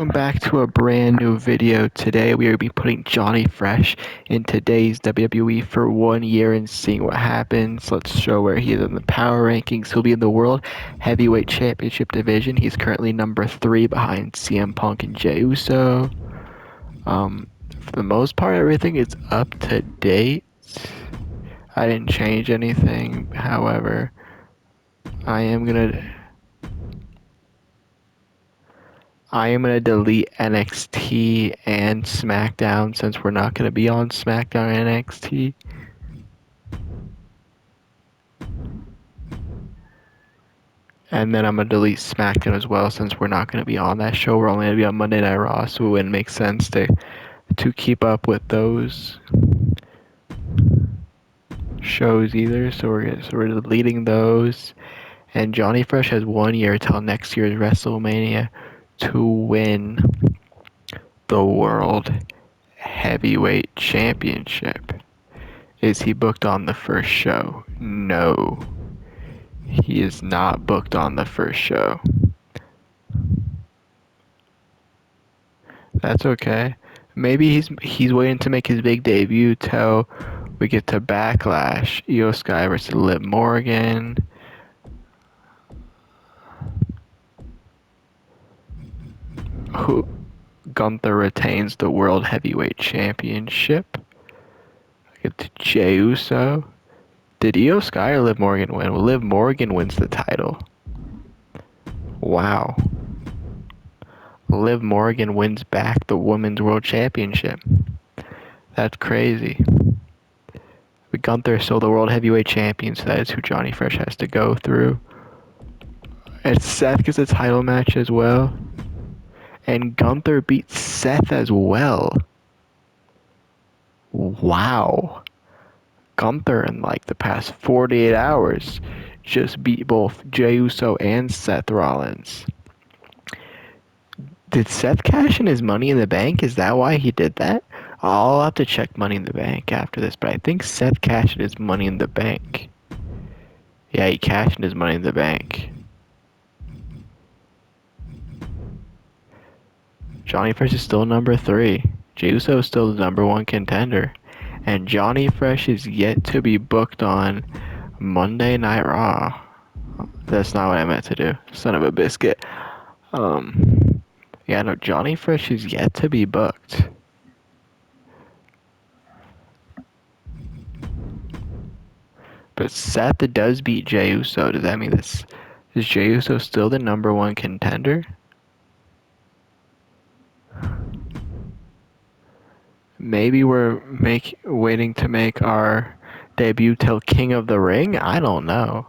Welcome back to a brand new video. Today we will be putting Johnny Fresh in today's WWE for 1 year and seeing what happens. Let's show where he is in the power rankings. He'll be in the World Heavyweight Championship division. He's currently number 3 behind CM Punk and Jey Uso. For the most part, everything is up to date. I didn't change anything. However, I am gonna delete NXT and SmackDown since we're not gonna be on SmackDown and NXT. And then I'm gonna delete SmackDown as well since we're not gonna be on that show. We're only gonna be on Monday Night Raw, so it wouldn't make sense to keep up with those shows either. So we're deleting those. And Johnny Fresh has 1 year till next year's WrestleMania to win the World Heavyweight Championship. Is he booked on the first show? No. He is not booked on the first show. That's okay. Maybe he's waiting to make his big debut till we get to Backlash. Io Sky versus Liv Morgan. Who Gunther retains the World Heavyweight Championship. Get to Jey Uso. Did Io Sky or Liv Morgan win? Well, Liv Morgan wins the title. Wow. Liv Morgan wins back the Women's World Championship. That's crazy. But Gunther is still the World Heavyweight Champion, so that is who Johnny Fresh has to go through. And Seth gets a title match as well. And Gunther beats Seth as well. Wow. Gunther in like the past 48 hours just beat both Jey Uso and Seth Rollins. Did Seth cash in his Money in the Bank? Is that why he did that? I'll have to check Money in the Bank after this, but I think Seth cashed in his Money in the Bank. Yeah, he cashed in his Money in the Bank. Johnny Fresh is still number 3. Jey Uso is still the number 1 contender. And Johnny Fresh is yet to be booked on Monday Night Raw. That's not what I meant to do. Son of a biscuit. Yeah, no, Johnny Fresh is yet to be booked. But Seth does beat Jey Uso. Does that mean this? Is Jey Uso still the number 1 contender? Maybe we're waiting to make our debut till King of the Ring? I don't know.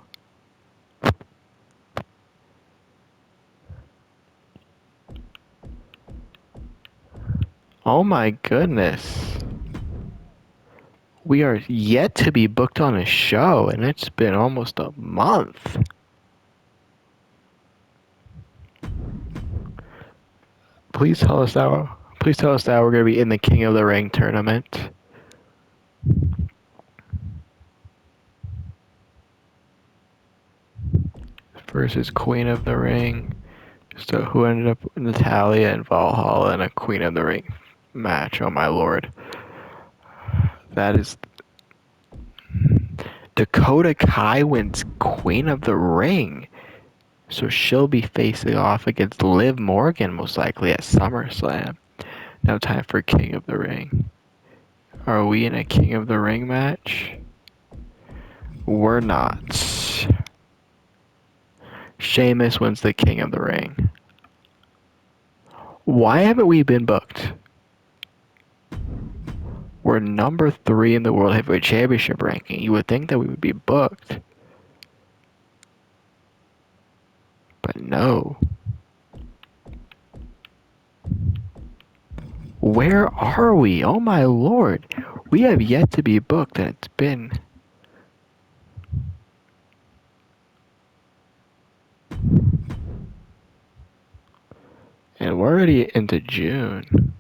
Oh my goodness. We are yet to be booked on a show, and it's been almost a month. Please tell us that we're going to be in the King of the Ring tournament. Versus Queen of the Ring. So who ended up with Natalya and Valhalla in a Queen of the Ring match? Oh my lord. That is... Dakota Kai wins Queen of the Ring. So she'll be facing off against Liv Morgan most likely at SummerSlam. Now time for King of the Ring. Are we in a King of the Ring match? We're not. Sheamus wins the King of the Ring. Why haven't we been booked? We're number 3 in the World Heavyweight Championship ranking. You would think that we would be booked. But no. Where are we? Oh my lord. We have yet to be booked, and it's been... And we're already into June.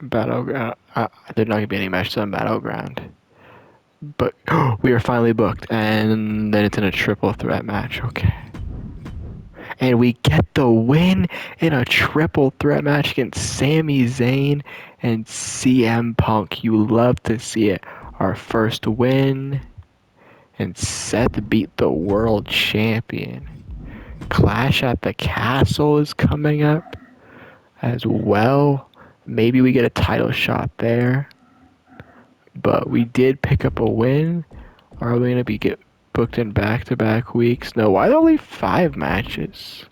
Battleground. There's not going to be any matches on Battleground. But we are finally booked, and then it's in a triple threat match. Okay. And we get the win in a triple threat match against Sami Zayn and CM Punk. You love to see it. Our first win. And Seth beat the world champion. Clash at the Castle is coming up as well. Maybe we get a title shot there. But we did pick up a win. Are we going to get booked in back-to-back weeks? No, why only 5 matches?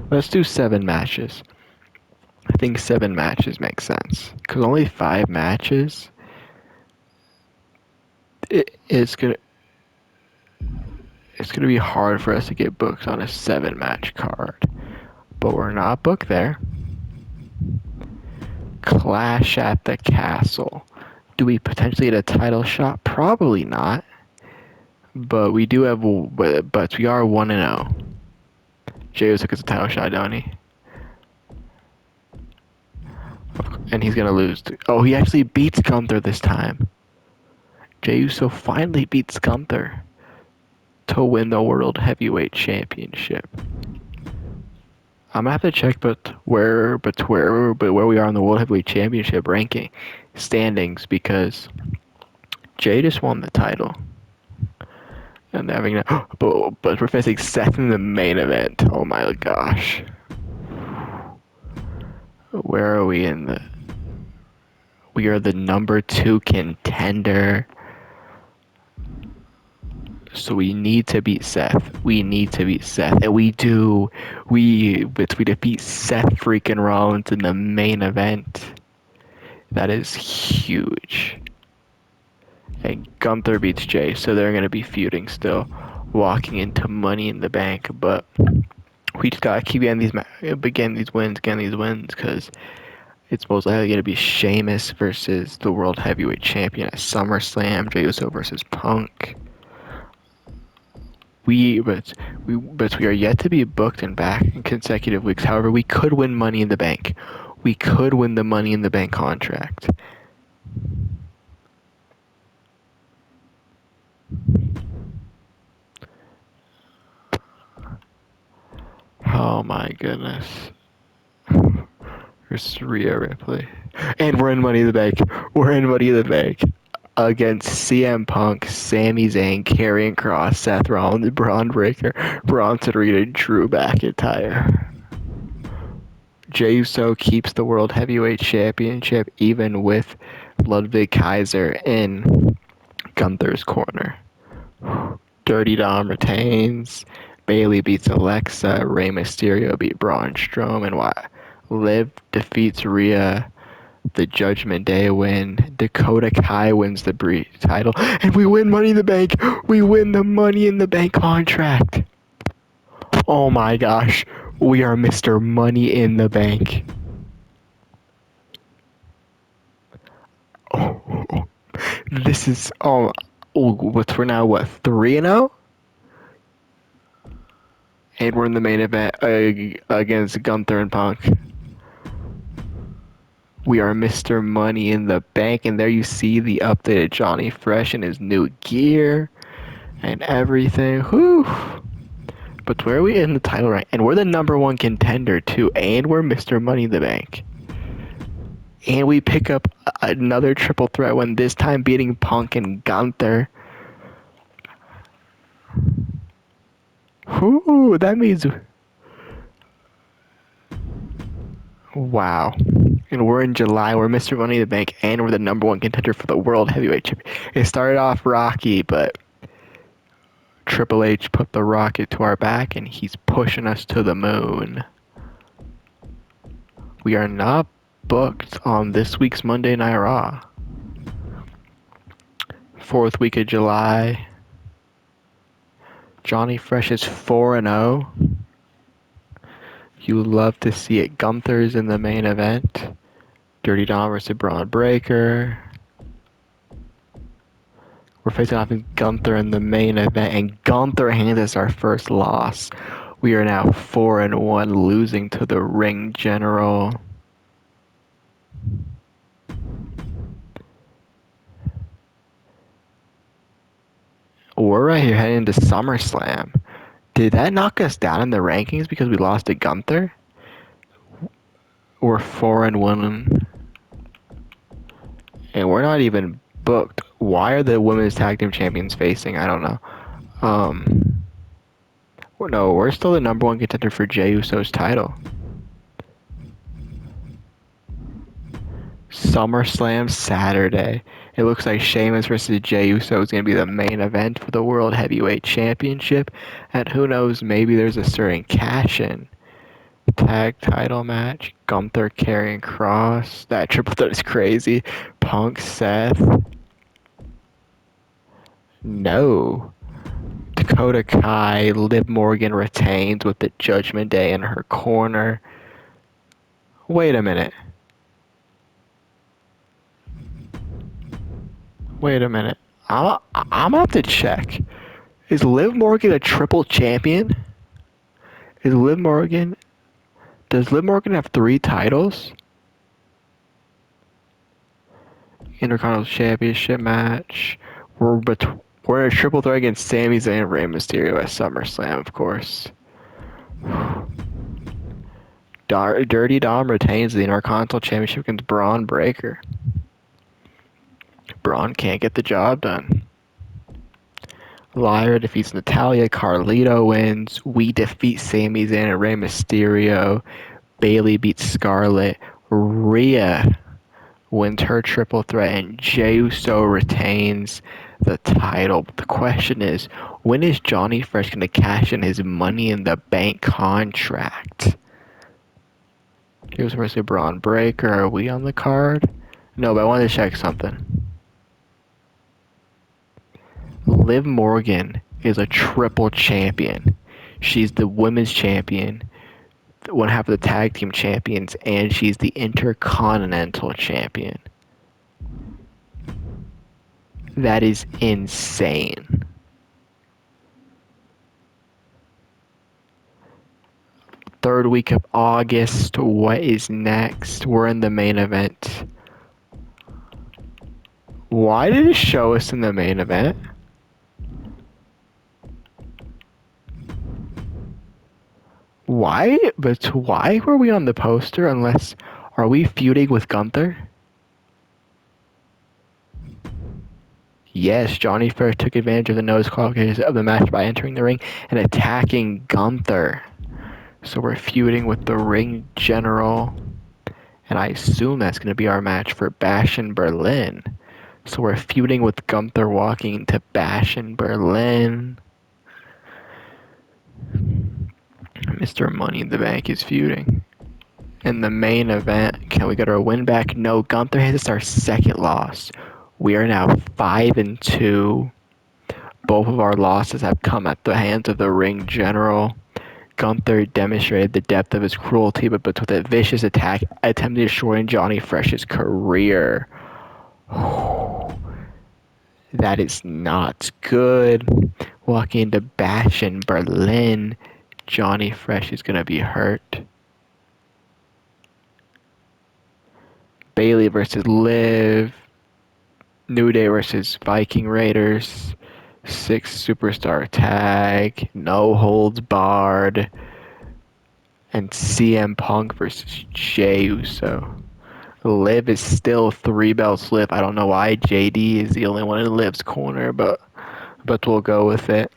Let's do 7 matches. I think 7 matches make sense. Because only 5 matches, it's gonna be hard for us to get booked on a 7-match card. But we're not booked there. Clash at the Castle. Do we potentially get a title shot? Probably not. But we do have, but we are 1-0. Jey Uso gets a title shot, don't he? And he's gonna lose. Oh, he actually beats Gunther this time. Jey Uso finally beats Gunther to win the World Heavyweight Championship. I'm gonna have to check, where we are in the World Heavyweight Championship ranking standings, because Jey just won the title, and having but we're facing Seth in the main event. Oh my gosh, where are we in the? We are the number 2 contender. So we need to beat Seth. And we do. We defeat Seth freaking Rollins in the main event. That is huge. And Gunther beats Jey, so they're gonna be feuding still, walking into Money in the Bank. But we just gotta keep getting these wins, because it's most likely gonna be Sheamus versus the World Heavyweight Champion at SummerSlam. Jey Uso versus Punk. But we are yet to be booked and back in consecutive weeks. However, we could win Money in the Bank. We could win the Money in the Bank contract. Oh my goodness. There's Rhea Ripley. And we're in Money in the Bank. Against CM Punk, Sami Zayn, Karrion Kross, Seth Rollins, Braun Breaker, Bronson Reed, and Drew McIntyre. Jey Uso keeps the World Heavyweight Championship even with Ludwig Kaiser in Gunther's corner. Dirty Dom retains. Bayley beats Alexa. Rey Mysterio beat Braun Strowman. Liv defeats Rhea. The Judgment Day win. Dakota Kai wins the title. And we win Money in the Bank. We win the Money in the Bank contract. Oh my gosh. We are Mr. Money in the Bank. Oh, this is... we're now, 3-0? And we're in the main event against Gunther and Punk. We are Mr. Money in the Bank, and there you see the updated Jonny Fresh in his new gear and everything. Whew. But where are we in the title rank? And we're the number 1 contender too, and we're Mr. Money in the Bank. And we pick up another triple threat win, this time beating Punk and Gunther. Whew, that means... Wow. And we're in July, we're Mr. Money in the Bank, and we're the number 1 contender for the World Heavyweight Championship. It started off rocky, but Triple H put the rocket to our back, and he's pushing us to the moon. We are not booked on this week's Monday Night Raw. 4th week of July. Jonny Fresh is 4-0. You love to see it. Gunther's in the main event. Dirty Dom versus Braun Breaker. We're facing off against Gunther in the main event, and Gunther hands us our first loss. We are now 4-1, losing to the Ring General. We're right here heading to SummerSlam. Did that knock us down in the rankings because we lost to Gunther? We're 4-1, and we're not even booked. Why are the women's tag team champions facing? I don't know. No, we're still the number one contender for Jey Uso's title. SummerSlam Saturday. It looks like Sheamus versus Jey Uso is going to be the main event for the World Heavyweight Championship. And who knows, maybe there's a certain cash-in. Tag title match. Gunther carrying Cross. That triple threat is crazy. Punk Seth. No. Dakota Kai. Liv Morgan retains with the Judgment Day in her corner. Wait a minute. I'm gonna have to check. Is Liv Morgan a triple champion? Is Liv Morgan? Does Liv Morgan have 3 titles? Intercontinental Championship match. We're in a triple threat against Sami Zayn and Rey Mysterio at SummerSlam, of course. Dirty Dom retains the Intercontinental Championship against Braun Breaker. Braun can't get the job done. Lyra defeats Natalya. Carlito wins. We defeat Sami Zayn and Rey Mysterio. Bayley beats Scarlett. Rhea wins her triple threat, and Jey Uso retains the title. But the question is, when is Johnny Fresh going to cash in his Money in the Bank contract? He was versus Braun Breaker. Are we on the card? No, but I wanted to check something. Liv Morgan is a triple champion. She's the women's champion, one half of the tag team champions, and she's the Intercontinental champion. That is insane. Third week of August. What is next? We're in the main event. Why did it show us in the main event? Why? But why were we on the poster unless... Are we feuding with Gunther? Yes, Johnny Fresh took advantage of the no disqualifications of the match by entering the ring and attacking Gunther. So we're feuding with the ring general. And I assume that's going to be our match for Bash in Berlin. So we're feuding with Gunther walking into Bash in Berlin. Mr. Money in the Bank is feuding. In the main event, can we get our win back? No, Gunther has our second loss. We are now 5-2. Both of our losses have come at the hands of the ring general. Gunther demonstrated the depth of his cruelty, but with a vicious attack, attempting to shorten Johnny Fresh's career. That is not good. Walking into Bash in Berlin, Johnny Fresh is going to be hurt. Bayley versus Liv. New Day versus Viking Raiders. 6 superstar tag. No holds barred. And CM Punk versus Jey Uso. Liv is still 3 belts Liv. I don't know why JD is the only one in Liv's corner, but we'll go with it.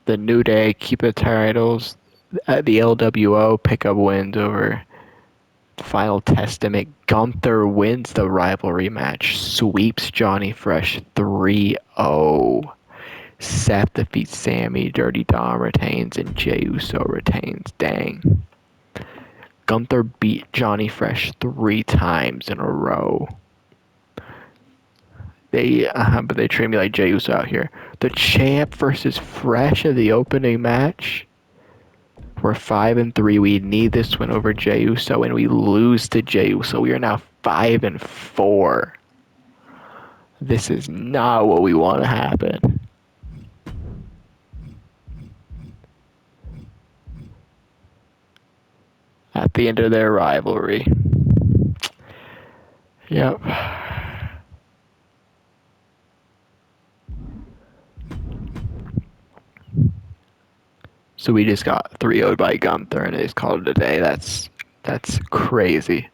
The New Day keep the titles. At the LWO, pick up wins over Final Testament. Gunther wins the rivalry match. Sweeps Johnny Fresh 3-0. Seth defeats Sammy. Dirty Dom retains, and Jey Uso retains. Dang. Gunther beat Johnny Fresh 3 times in a row. But they treat me like Jey Uso out here. The champ versus Fresh of the opening match. We're 5-3. We need this win over Jey Uso, and we lose to Jey Uso. We are now 5-4. This is not what we want to happen. At the end of their rivalry. Yep. So we just got 3-0'd by Gunther and they just called it a day. That's crazy.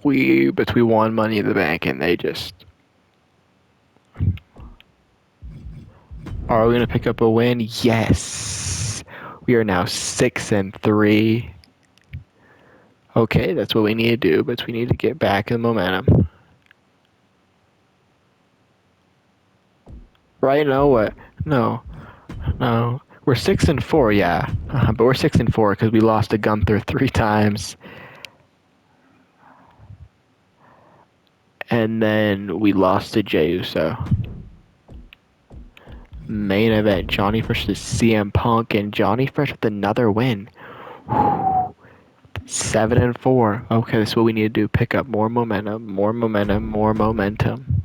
We won Money in the Bank and they just. Are we gonna pick up a win? Yes. We are now 6-3. Okay, that's what we need to do, but we need to get back in momentum. Right? No, what? No. We're 6-4, yeah. But we're 6-4 because we lost to Gunther 3 times. And then we lost to Jey Uso. Main event, Jonny versus CM Punk, and Jonny Fresh with another win. 7-4. Okay, that's what we need to do. Pick up more momentum, more momentum, more momentum.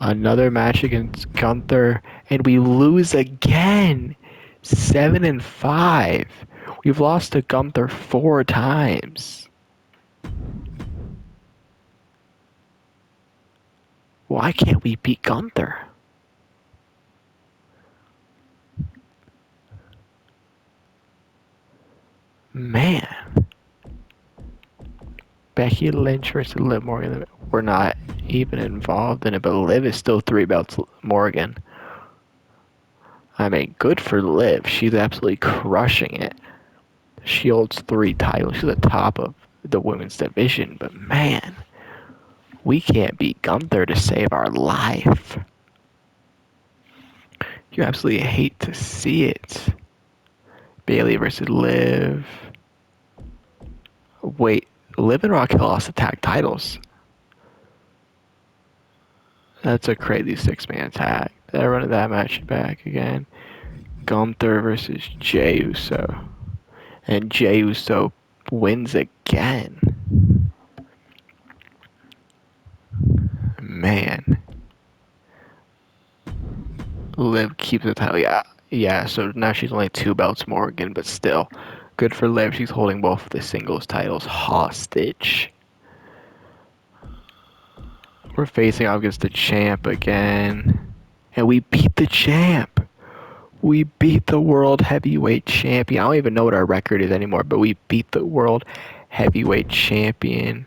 Another match against Gunther, and we lose again. 7-5. We've lost to Gunther 4 times. Why can't we beat Gunther? Man. Becky Lynch versus Liv Morgan. We're not even involved in it, but Liv is still 3 belts Morgan. I mean, good for Liv. She's absolutely crushing it. She holds 3 titles. She's at the top of the women's division, but man, we can't beat Gunther to save our life. You absolutely hate to see it. Bayley versus Liv. Wait, Liv and Raquel lost the tag titles. That's a crazy 6-man tag. They're running that match back again. Gunther versus Jey Uso. And Jey Uso wins again. Man. Liv keeps the title. Yeah, so now she's only 2 belts Morgan, but still. Good for Liv. She's holding both of the singles titles hostage. We're facing off against the champ again. And we beat the champ. We beat the world heavyweight champion. I don't even know what our record is anymore, but we beat the world heavyweight champion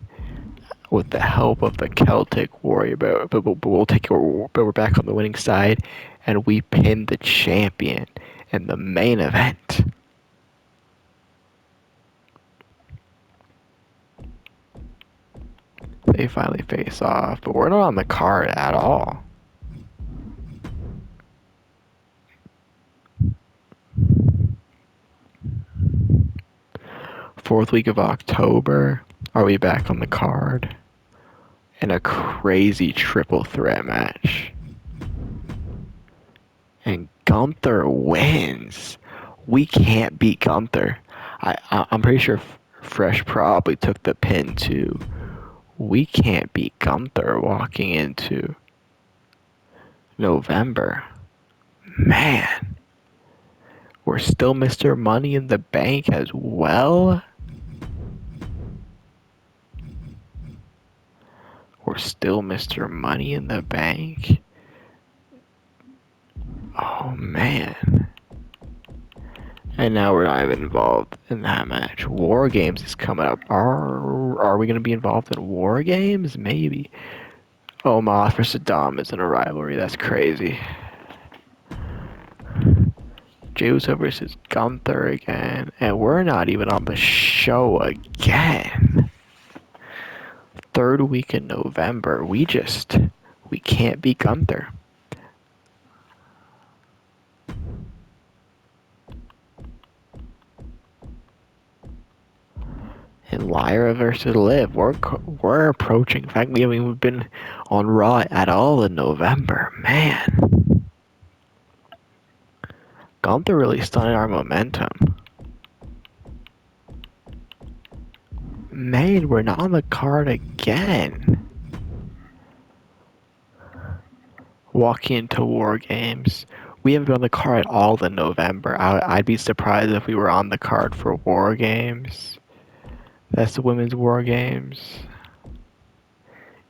with the help of the Celtic Warrior. But we're back on the winning side, and we pinned the champion in the main event. They finally face off, but we're not on the card at all. Fourth week of October, are we back on the card? In a crazy triple threat match. And Gunther wins. We can't beat Gunther. I'm pretty sure Fresh probably took the pin too. We can't beat Gunther walking into November. Man. We're still Mr. Money in the Bank as well. We're still Mr. Money in the Bank. Oh, man. And now we're not even involved in that match. War Games is coming up. Are we going to be involved in War Games? Maybe. Omos versus Dom is in a rivalry. That's crazy. Jey Uso versus Gunther again. And we're not even on the show again. Third week in November. We can't beat Gunther. And Lyra versus Liv. We're approaching. In fact, we haven't even been on Raw at all in November. Man. Gunther really stunning our momentum. Man, we're not on the card again. Walking into War Games. We haven't been on the card all in November. I'd be surprised if we were on the card for War Games. That's the Women's War Games.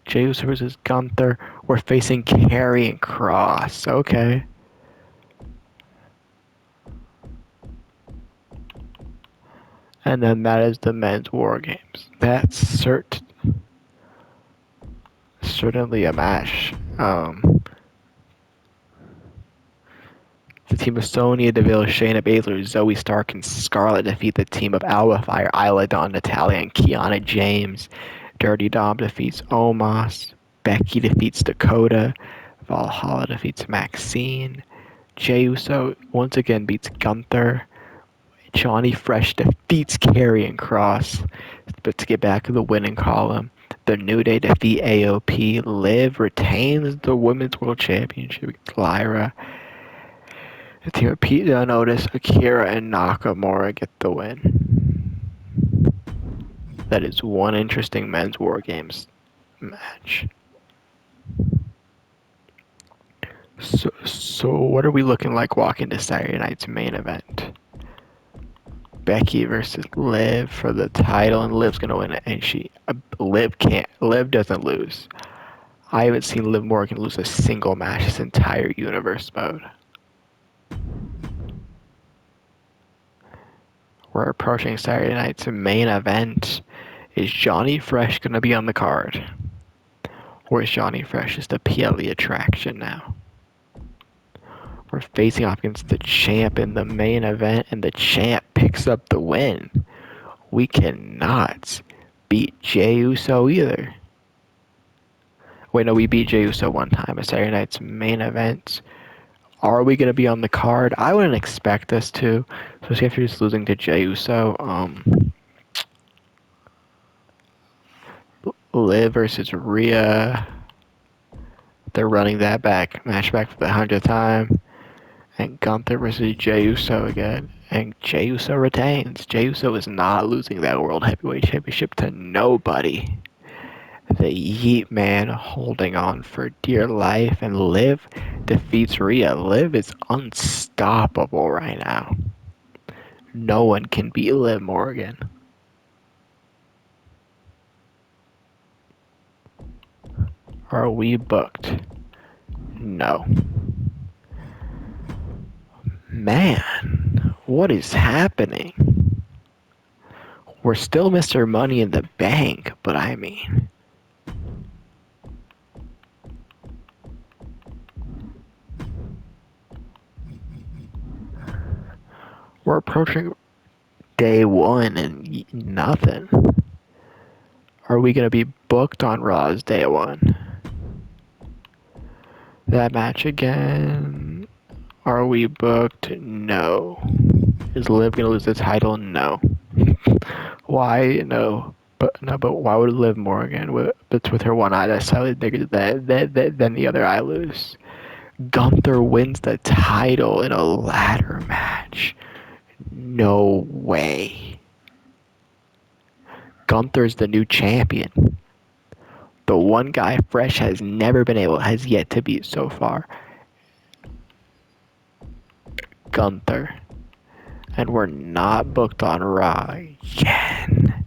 Jey Uso versus Gunther. We're facing Karrion Kross. Okay. And then that is the Men's War Games. That's certainly a match. The team of Sonya Deville, Shayna Baszler, Zoe Stark, and Scarlett defeat the team of Alba Fire, Isla Dawn, Natalya, and Kiana James. Dirty Dom defeats Omos. Becky defeats Dakota. Valhalla defeats Maxine. Jey Uso once again beats Gunther. Johnny Fresh defeats Karrion Kross. But to get back to the winning column, the New Day defeat AOP. Liv retains the Women's World Championship against Lyra. The team of Pete Dunne, Otis, Akira, and Nakamura get the win. That is one interesting Men's War Games match. So what are we looking like walking to Saturday night's main event? Becky versus Liv for the title, and Liv's gonna win it, and Liv doesn't lose. I haven't seen Liv Morgan lose a single match this entire universe mode. We're approaching Saturday night's main event. Is Johnny Fresh gonna be on the card? Or is Johnny Fresh just a PLE attraction now? We're facing off against the champ in the main event, and the champ picks up the win. We cannot beat Jey Uso either. Wait, no, we beat Jey Uso one time at Saturday night's main event. Are we going to be on the card? I wouldn't expect us to, especially after just losing to Jey Uso. Liv versus Rhea. They're running that match back for the 100th time. And Gunther versus Jey Uso again. And Jey Uso retains. Jey Uso is not losing that World Heavyweight Championship to nobody. The Yeet Man holding on for dear life, and Liv defeats Rhea. Liv is unstoppable right now. No one can beat Liv Morgan. Are we booked? No. Man, what is happening? We're still Mr. Money in the Bank, but I mean... We're approaching day one and nothing. Are we going to be booked on Raw's day one? That match again. Are we booked? No. Is Liv going to lose the title? No. Why? No. But why would Liv Morgan with her one eye that's slightly bigger than the other eye lose? Gunther wins the title in a ladder match. No way. Gunther's the new champion. The one guy Fresh has yet to beat so far. Gunther. And we're not booked on Raw again.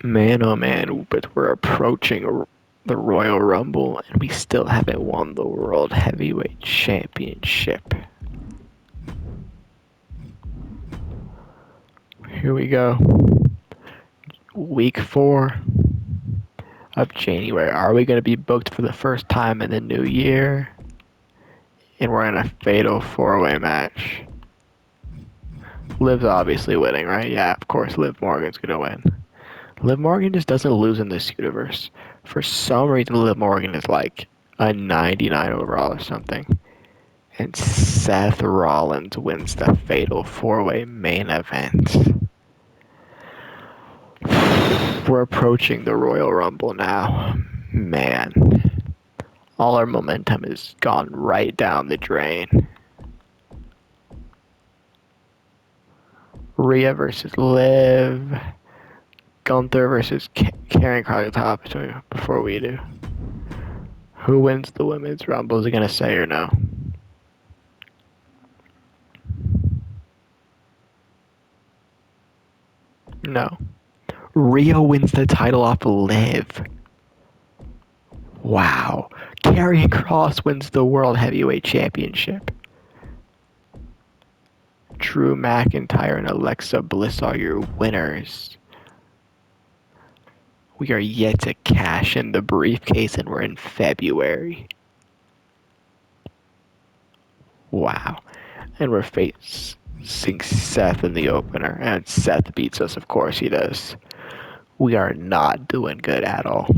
Man, oh man, but we're approaching the Royal Rumble, and we still haven't won the World Heavyweight Championship. Here we go. Week 4 of January. Are we going to be booked for the first time in the new year? And we're in a fatal 4-way match. Liv's obviously winning, right? Yeah, of course Liv Morgan's going to win. Liv Morgan just doesn't lose in this universe. For some reason, Liv Morgan is like a 99 overall or something. And Seth Rollins wins the fatal 4-way main event. We're approaching the Royal Rumble now. Man. All our momentum has gone right down the drain. Rhea versus Liv. Gunther versus Karrion Kross top before we do. Who wins the Women's Rumble? Is it going to say or no? No. Rhea wins the title off Liv. Wow. Karrion Kross wins the World Heavyweight Championship. Drew McIntyre and Alexa Bliss are your winners. We are yet to cash in the briefcase, and we're in February. Wow. And we're facing Seth in the opener. And Seth beats us, of course he does. We are not doing good at all.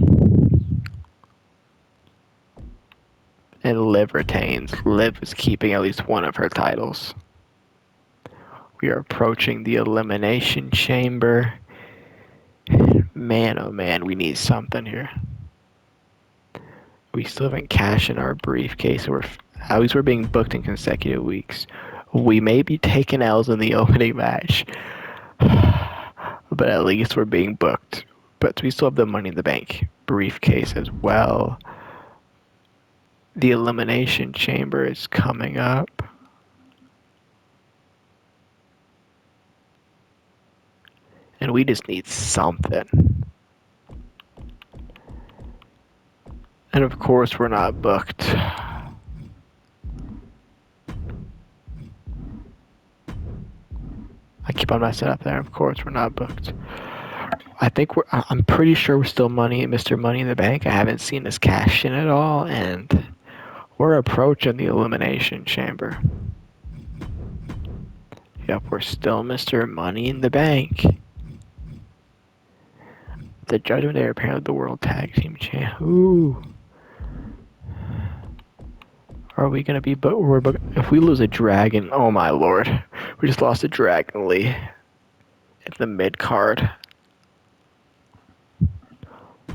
And Liv retains. Liv is keeping at least one of her titles. We are approaching the Elimination Chamber. Man, oh man, we need something here. We still haven't cashed in our briefcase. At least we're being booked in consecutive weeks. We may be taking L's in the opening match, but at least we're being booked. But we still have the Money in the Bank briefcase as well. The Elimination Chamber is coming up. And we just need something. And of course, we're not booked. I keep on messing up there. Of course, we're not booked. I'm pretty sure we're still Mr. Money in the Bank. I haven't seen us cash in at all, and we're approaching the Elimination Chamber. Yep, we're still Mr. Money in the Bank. The Judgment Day are apparently the World Tag Team Champ. Ooh. Are we gonna be booked? If we lose a dragon, oh my lord. We just lost a Dragon Lee in the mid card.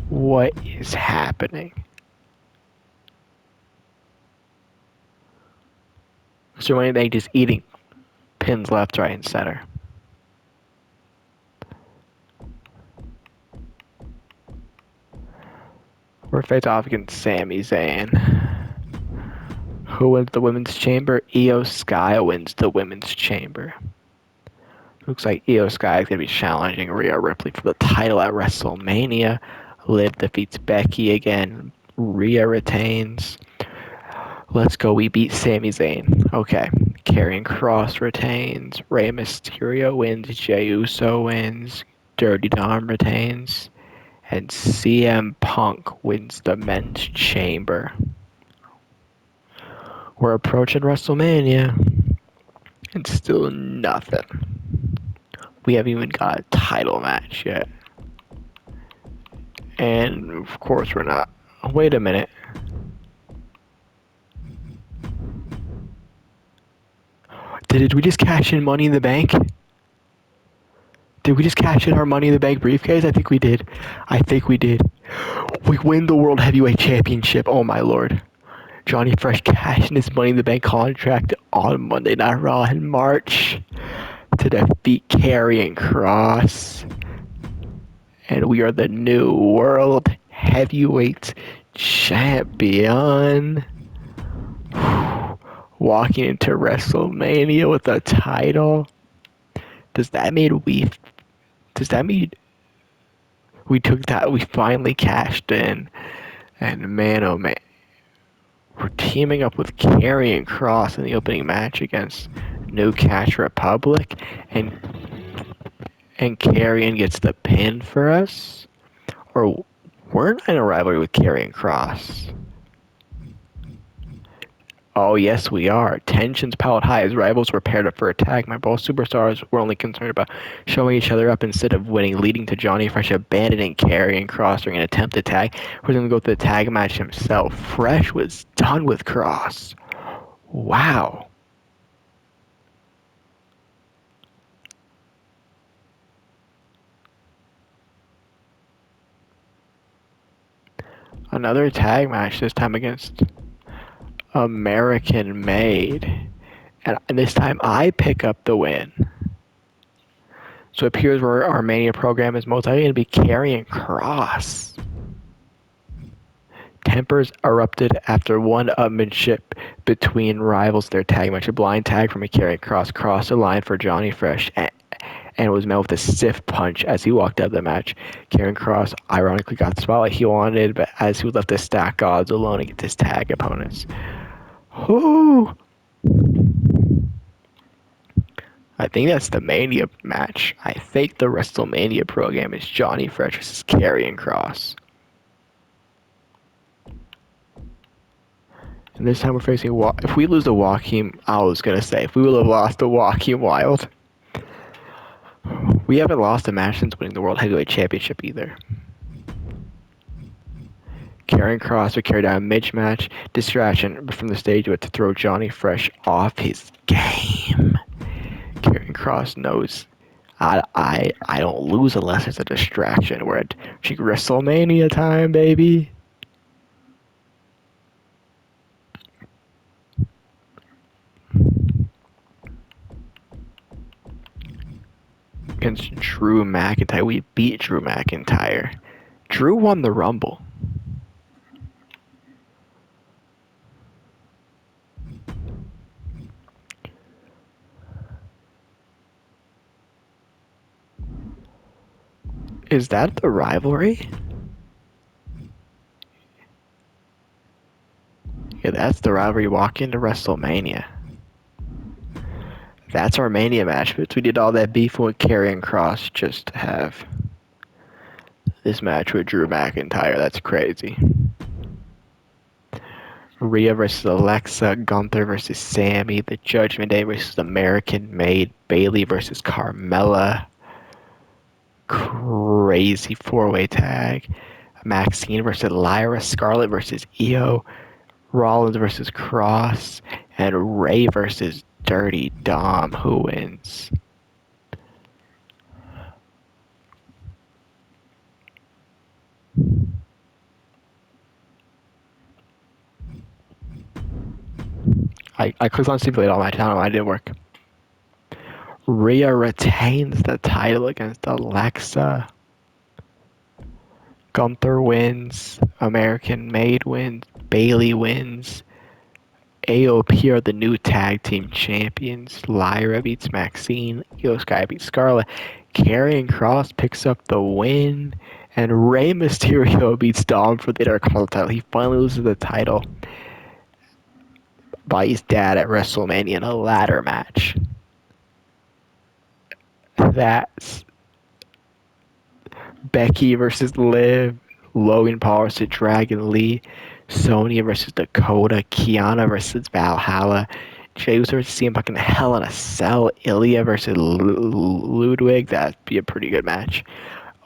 What is happening? Mr. Money in the Bank just eating pins left, right, and center. We're faced off against Sami Zayn. Who wins the Women's Chamber? Io Sky wins the Women's Chamber. Looks like Io Sky is going to be challenging Rhea Ripley for the title at WrestleMania. Liv defeats Becky again. Rhea retains. Let's go. We beat Sami Zayn. Okay. Karrion Kross retains. Rey Mysterio wins. Jey Uso wins. Dirty Dom retains. And CM Punk wins the Men's Chamber. We're approaching WrestleMania. And still nothing. We haven't even got a title match yet. And of course we're not. Wait a minute. Did we just cash in Money in the Bank? Did we just cash in our Money in the Bank briefcase? I think we did. We win the World Heavyweight Championship. Oh my lord. Johnny Fresh cashed in his Money in the Bank contract on Monday Night Raw in March to defeat Karrion Kross. And we are the new World Heavyweight Champion. Walking into WrestleMania with a title. Does that mean we took that? We finally cashed in. And man, oh man. We're teaming up with Karrion Kross in the opening match against New Cash Republic. And Karrion gets the pin for us? Or we're not in a rivalry with Karrion Kross. Oh, yes, we are. Tensions piled high as rivals were paired up for a tag. My both superstars were only concerned about showing each other up instead of winning, leading to Johnny Fresh abandoning Karrion Kross during an attempted tag. We're going to go through the tag match himself. Fresh was done with Kross. Wow. Another tag match, this time against American Made. And this time I pick up the win. So it appears our Mania program is most likely going to be Karrion Kross. Tempers erupted after one upmanship between rivals. Their tag match, a blind tag from a Karrion Kross crossed the line for Johnny Fresh and was met with a stiff punch as he walked out of the match. Karrion Kross ironically got the spotlight he wanted, but as he was left to stack odds alone against his tag opponents. Whoo! I think that's the Mania match. I think the WrestleMania program is Johnny Fresh versus Karrion Kross. And this time we're facing if we lose to Joaquin, I was gonna say if we would have lost to Joaquin Wilde. We haven't lost a match since winning the World Heavyweight Championship either. Karrion Kross would carry down a Mitch match, distraction from the stage, but to throw Johnny Fresh off his game. Karrion Kross knows I don't lose unless it's a distraction. We're at WrestleMania time, baby. Against Drew McIntyre, we beat Drew McIntyre. Drew won the Rumble. Is that the rivalry? Yeah, that's the rivalry walk into WrestleMania. That's our Mania match, but we did all that beef with Karrion Kross just to have this match with Drew McIntyre. That's crazy. Rhea versus Alexa, Gunther versus Sammy, the Judgment Day versus American Made, Bayley versus Carmella. Crazy four-way tag. Maxine versus Lyra, Scarlett versus Io, Rollins versus Cross, and Ray versus Dirty Dom. Who wins? I clicked on stipulate all my time. Why it didn't work. Rhea retains the title against Alexa. Gunther wins. American Made wins. Bayley wins. AOP are the new tag team champions. Lyra beats Maxine. Io Sky beats Scarlett. Karrion Kross picks up the win. And Rey Mysterio beats Dom for the Intercontinental title. He finally loses the title by his dad at WrestleMania in a ladder match. That's Becky versus Liv, Logan Paul versus Dragon Lee, Sonya versus Dakota, Kiana versus Valhalla, Jey Uso versus CM Punk in Hell in a Cell, Ilya versus Ludwig. That'd be a pretty good match.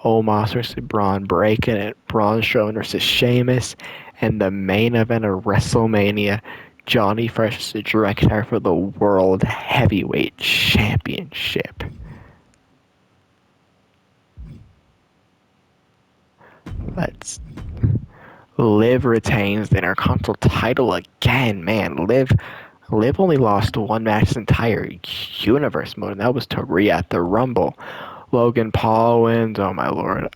Omos versus Braun Breakin' and Braun Strowman versus Sheamus, and the main event of WrestleMania, Johnny Fresh versus Drew McIntyre for the World Heavyweight Championship. Let's Liv retains the Intercontinental title again. Man, Liv only lost one match this entire universe mode, and that was to Rhea at the Rumble. Logan Paul wins. Oh my lord.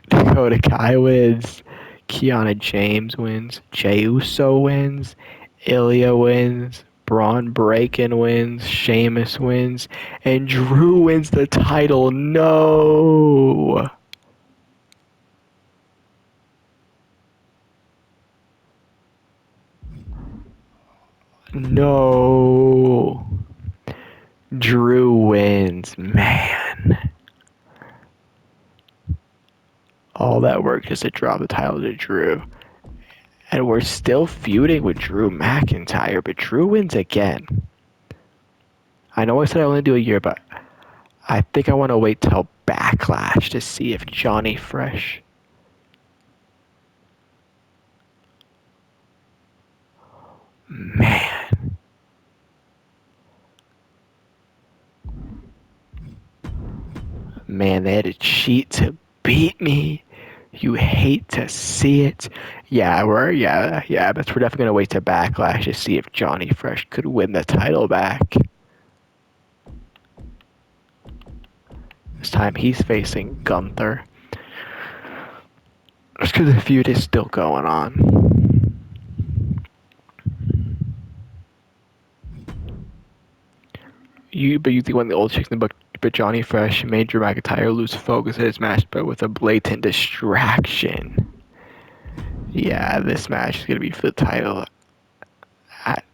Dakota Kai wins. Kiana James wins. Jey Uso wins. Ilya wins. Braun Breakin' wins. Sheamus wins. And Drew wins the title. No! No. Drew wins. Man. All that work just to drop the title to Drew. And we're still feuding with Drew McIntyre, but Drew wins again. I know I said I only do a year, but I think I want to wait till Backlash to see if Johnny Fresh. Man. Man, they had to cheat to beat me. You hate to see it. Yeah, but we're definitely gonna wait to Backlash to see if Johnny Fresh could win the title back. This time he's facing Gunther. Just because the feud is still going on. But you think when the old chicks in the book, but Johnny Fresh made Drew McIntyre lose focus of his match, but with a blatant distraction. Yeah, this match is gonna be for the title at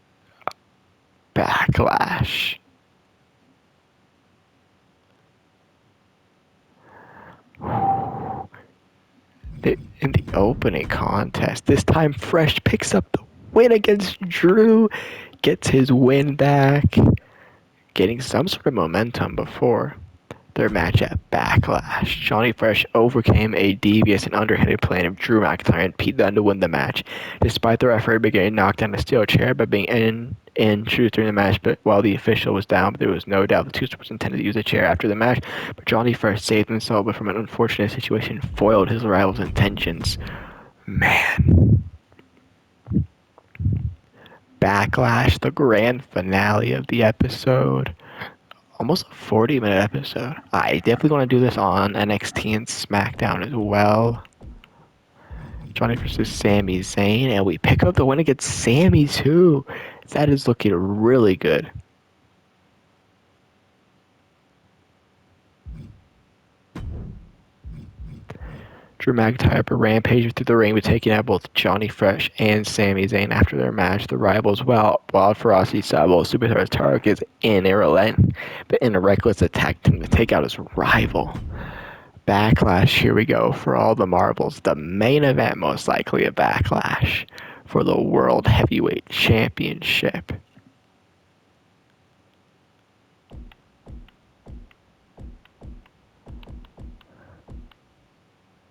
Backlash. In the opening contest, this time Fresh picks up the win against Drew, gets his win back, getting some sort of momentum before their match at Backlash. Johnny Fresh overcame a devious and underhanded plan of Drew McIntyre and Pete Dunne to win the match, despite the referee getting knocked down a steel chair by being introduced during the match. But while the official was down, there was no doubt the two stars intended to use a chair after the match. But Johnny Fresh saved himself, but from an unfortunate situation, foiled his rival's intentions. Man. Backlash, the grand finale of the episode. Almost a 40-minute episode. I definitely want to do this on NXT and SmackDown as well. Johnny versus Sami Zayn, and we pick up the win against Sami too. That is looking really good. Drew McIntyre rampaged through the ring, but taking out both Johnny Fresh and Sami Zayn after their match. The rivals, Wild Ferocity saw both superstars' targets in a reckless attack to take out his rival. Backlash, here we go for all the marbles. The main event, most likely, of Backlash for the World Heavyweight Championship.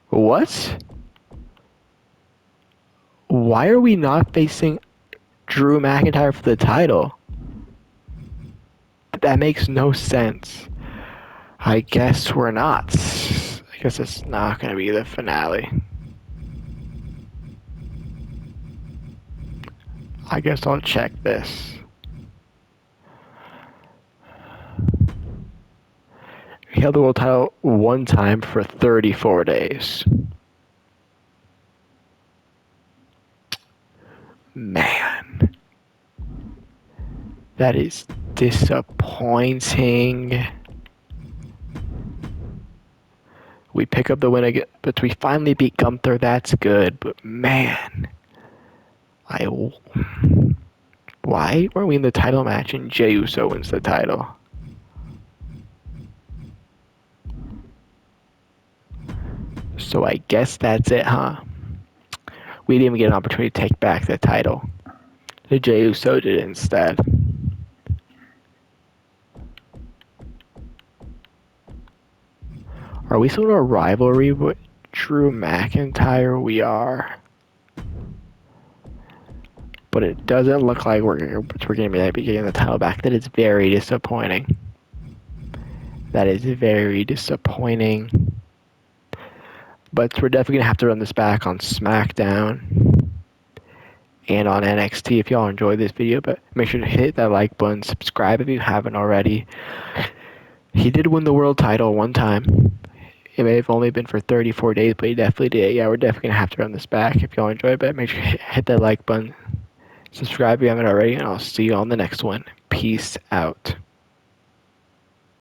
What? Why are we not facing Drew McIntyre for the title? That makes no sense. I guess we're not. I guess it's not going to be the finale. I guess I'll check this. He held the world title one time for 34 days. Man. That is disappointing. We pick up the win again, but we finally beat Gunther. That's good, but man. Why weren't we in the title match and Jey Uso wins the title? So I guess that's it, huh? We didn't even get an opportunity to take back the title. The Jey Uso did it instead. Are we still in a rivalry with Drew McIntyre? We are. But it doesn't look like we're going to be getting the title back. That is very disappointing. That is very disappointing. But we're definitely going to have to run this back on SmackDown and on NXT if y'all enjoyed this video. But make sure to hit that like button, subscribe if you haven't already. He did win the world title one time. It may have only been for 34 days, but he definitely did. Yeah, we're definitely going to have to run this back if y'all enjoyed it. Make sure to hit that like button, subscribe if you haven't already, and I'll see you on the next one. Peace out.